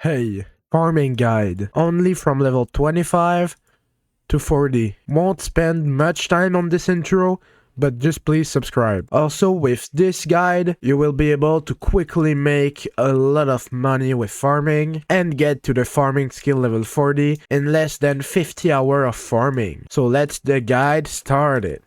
Hey, farming guide. Only from level 25 to 40. Won't spend much time on this intro, but just please subscribe. Also, with this guide, you will be able to quickly make a lot of money with farming and get to the farming skill level 40 in less than 50 hours of farming. So let's the guide started.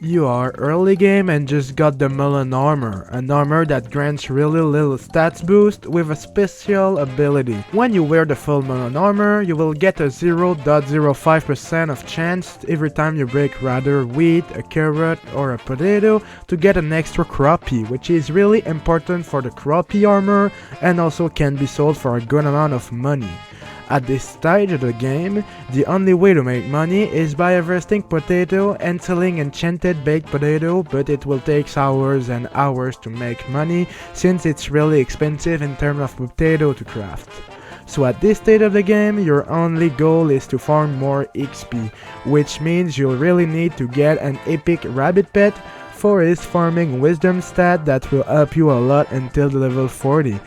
You are early game and just got the Melon armor, an armor that grants really little stats boost with a special ability. When you wear the full Melon armor, you will get a 0.05% of chance every time you break rather wheat, a carrot or a potato to get an extra crappie, which is really important for the crappie armor and also can be sold for a good amount of money. At this stage of the game, the only way to make money is by harvesting potato and selling enchanted baked potato, but it will take hours and hours to make money since it's really expensive in terms of potato to craft. So at this stage of the game, your only goal is to farm more XP, which means you'll really need to get an epic rabbit pet for his farming wisdom stat that will help you a lot until the level 40.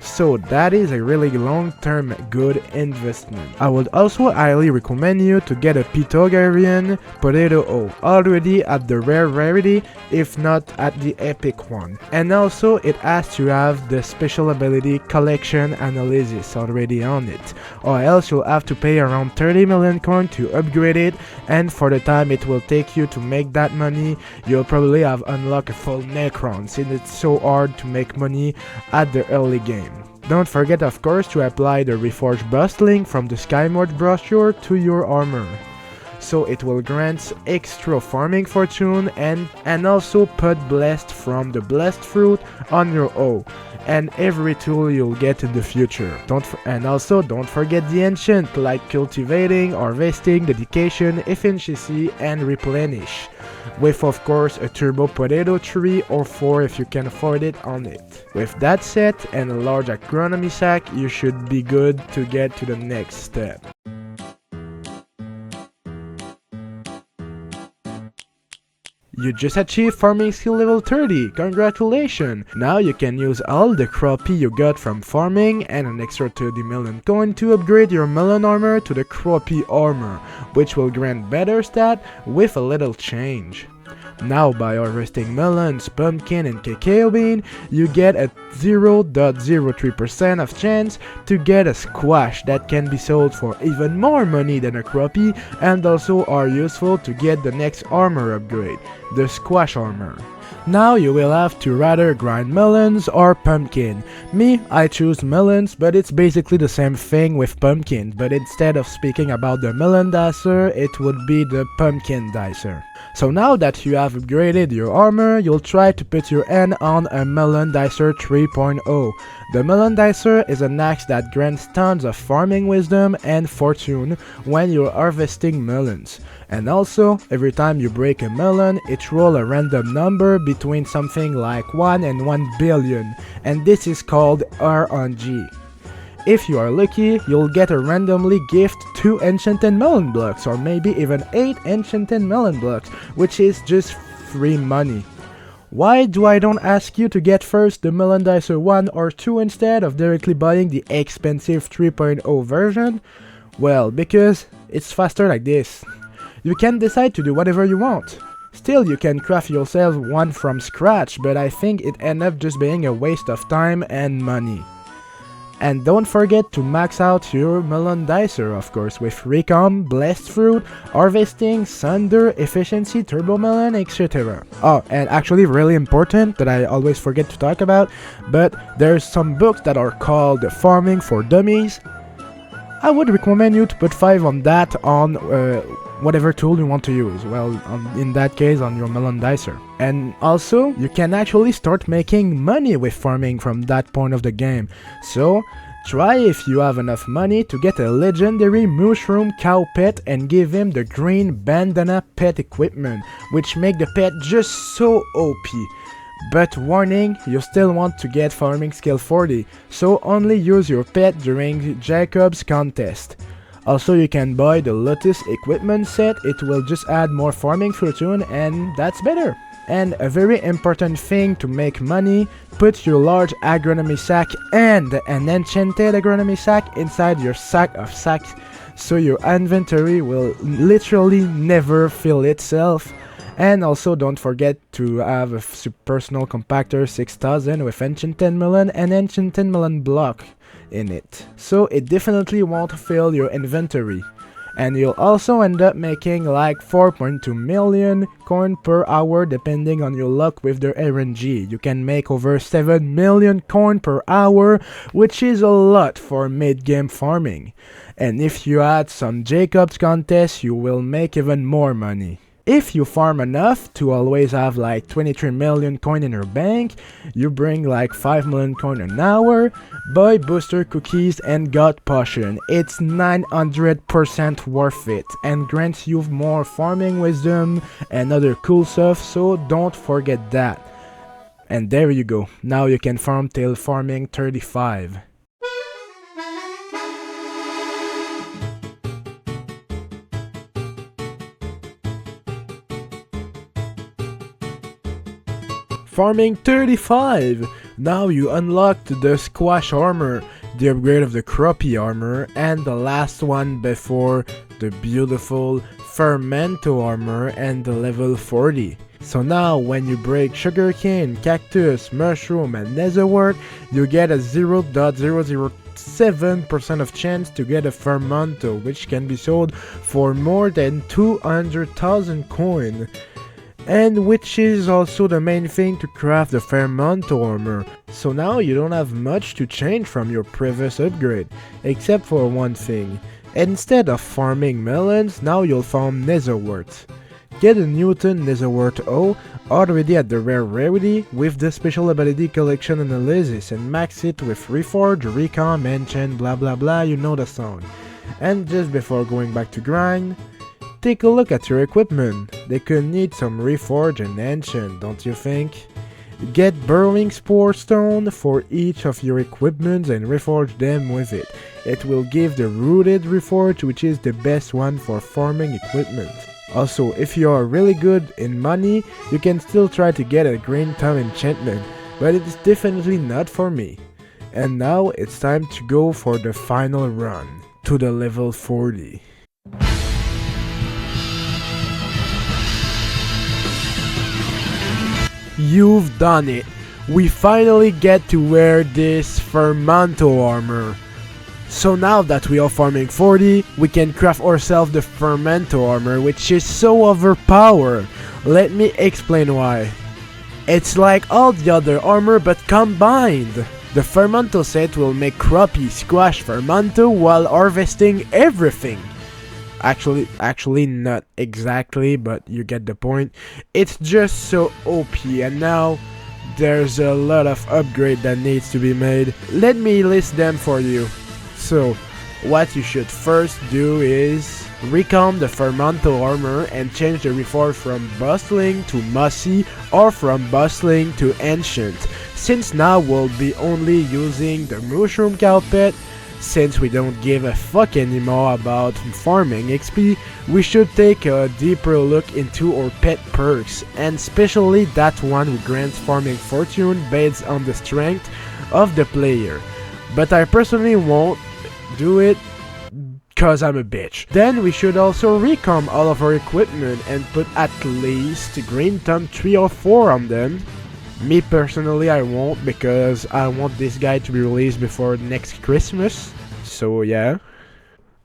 So that is a really long-term good investment. I would also highly recommend you to get a Pythagorean Potato O, already at the rare rarity, if not at the epic one. And also it has to have the special ability Collection Analysis already on it, or else you'll have to pay around 30 million coin to upgrade it, and for the time it will take you to make that money, you'll probably have unlocked a full Necron, since it's so hard to make money at the early game. Don't forget of course to apply the Reforged Bust link from the Skymorph brochure to your armor, so it will grant extra farming fortune and also put blessed from the blessed fruit on your O and every tool you'll get in the future. And also don't forget the enchant like cultivating, harvesting, dedication, efficiency and replenish, with of course a turbo potato tree or 4 if you can afford it on it. With that set and a large agronomy sack, you should be good to get to the next step. You just achieved farming skill level 30, congratulations! Now you can use all the crappie you got from farming and an extra 30 million coin to upgrade your melon armor to the crappie armor, which will grant better stat with a little change. Now by harvesting melons, pumpkin and cacao bean, you get a 0.03% of chance to get a squash that can be sold for even more money than a crappie and also are useful to get the next armor upgrade, the squash armor. Now you will have to rather grind melons or pumpkin. Me, I choose melons, but it's basically the same thing with pumpkin, but instead of speaking about the melon dicer, it would be the pumpkin dicer. So now that you have upgraded your armor, you'll try to put your hand on a Melon Dicer 3.0. The Melon Dicer is an axe that grants tons of farming wisdom and fortune when you're harvesting melons. And also, every time you break a melon, it rolls a random number between something like 1 and 1 billion, and this is called RNG. If you are lucky, you'll get a randomly gift 2 enchanted melon blocks or maybe even 8 enchanted melon blocks, which is just free money. Why do I don't ask you to get first the Melon Dicer 1 or 2 instead of directly buying the expensive 3.0 version? Well, because it's faster like this. You can decide to do whatever you want. Still, you can craft yourself one from scratch, but I think it ends up just being a waste of time and money. And don't forget to max out your Melon Dicer, of course, with Recom, Blessed Fruit, Harvesting, Sunder, Efficiency, Turbo Melon, etc. Oh, and actually really important that I always forget to talk about, but there's some books that are called Farming for Dummies. I would recommend you to put 5 on that on whatever tool you want to use, well, in that case on your Melon Dicer. And also, you can actually start making money with farming from that point of the game. So, try if you have enough money to get a legendary mushroom cow pet and give him the green bandana pet equipment, which make the pet just so OP. But warning, you still want to get farming skill 40, so only use your pet during Jacob's contest. Also, you can buy the Lotus equipment set, it will just add more farming fortune and that's better. And a very important thing to make money, put your large agronomy sack and an enchanted agronomy sack inside your sack of sacks, so your inventory will literally never fill itself. And also don't forget to have a personal compactor 6000 with enchanted melon and enchanted melon block in it, so it definitely won't fill your inventory. And you'll also end up making like 4.2 million coin per hour depending on your luck with the RNG. You can make over 7 million coin per hour, which is a lot for mid-game farming. And if you add some Jacob's contests, you will make even more money. If you farm enough to always have like 23 million coin in your bank, you bring like 5 million coin an hour, buy booster cookies and god potion. It's 900% worth it and grants you more farming wisdom and other cool stuff, so don't forget that. And there you go, now you can farm till farming 35. Farming 35! Now you unlocked the squash armor, the upgrade of the crappie armor, and the last one before the beautiful fermento armor and the level 40. So now when you break sugarcane, cactus, mushroom and netherwort, you get a 0.007% of chance to get a fermento, which can be sold for more than 200,000 coin. And which is also the main thing to craft the fermento armor. So now you don't have much to change from your previous upgrade, except for one thing. Instead of farming melons, now you'll farm netherwort. Get a Newton netherwort O already at the rare rarity with the special ability collection analysis and max it with reforge, recom, enchant, blah blah blah, you know the song. And just before going back to grind, take a look at your equipment. They could need some reforge and enchant, don't you think? Get burrowing spore stone for each of your equipments and reforge them with it. It will give the rooted reforge, which is the best one for farming equipment. Also, if you are really good in money, you can still try to get a green thumb enchantment, but it's definitely not for me. And now it's time to go for the final run to the level 40. You've done it! We finally get to wear this fermento armor. So now that we are farming 40, we can craft ourselves the fermento armor, which is so overpowered. Let me explain why. It's like all the other armor but combined. The fermento set will make crappie squash fermento while harvesting everything. Actually not exactly, but you get the point. It's just so OP, and now there's a lot of upgrade that needs to be made. Let me list them for you. So what you should first do is recom the fermento armor and change the reforge from bustling to mossy or from bustling to ancient. Since now we'll be only using the mushroom carpet, since we don't give a fuck anymore about farming XP, we should take a deeper look into our pet perks, and especially that one who grants farming fortune based on the strength of the player. But I personally won't do it cause I'm a bitch. Then we should also recom all of our equipment and put at least green thumb 3 or 4 on them. Me personally, I won't, because I want this guy to be released before next Christmas. So yeah.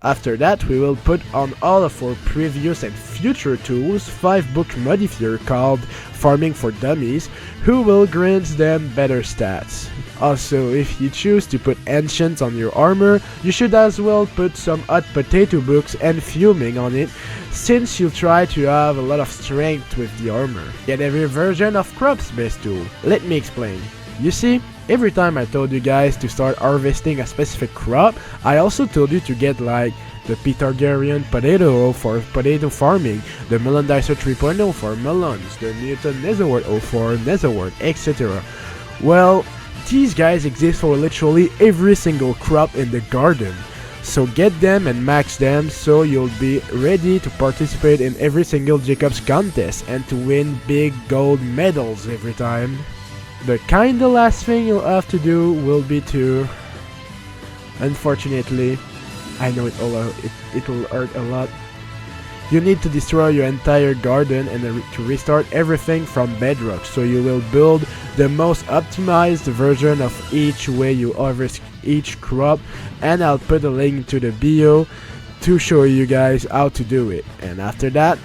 After that, we will put on all of our previous and future tools 5-book modifier called Farming for Dummies, who will grant them better stats. Also, if you choose to put ancients on your armor, you should as well put some hot potato books and fuming on it, since you try to have a lot of strength with the armor. Get every version of crops base tool. Let me explain. You see, every time I told you guys to start harvesting a specific crop, I also told you to get like the Pythagorean potato for potato farming, the Melon Dicer 3.0 for melons, the Newton Netherwort O for netherwort, etc. Well, these guys exist for literally every single crop in the garden. So get them and max them so you'll be ready to participate in every single Jacobs contest and to win big gold medals every time. The kinda last thing you'll have to do will be to, unfortunately, I know it will hurt a lot. You need to destroy your entire garden and to restart everything from bedrock, so you will build the most optimized version of each way you harvest each crop, and I'll put a link to the bio to show you guys how to do it. And after that,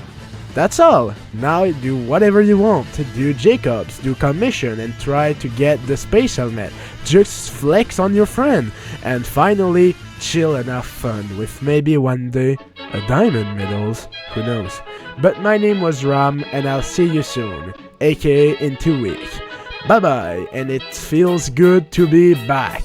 that's all. Now do whatever you want. Do Jacobs, do commission, and try to get the space helmet. Just flex on your friend. And finally, chill and have fun with maybe one day a diamond medals. Who knows? But my name was Ram, and I'll see you soon, aka in 2 weeks. Bye bye, and it feels good to be back.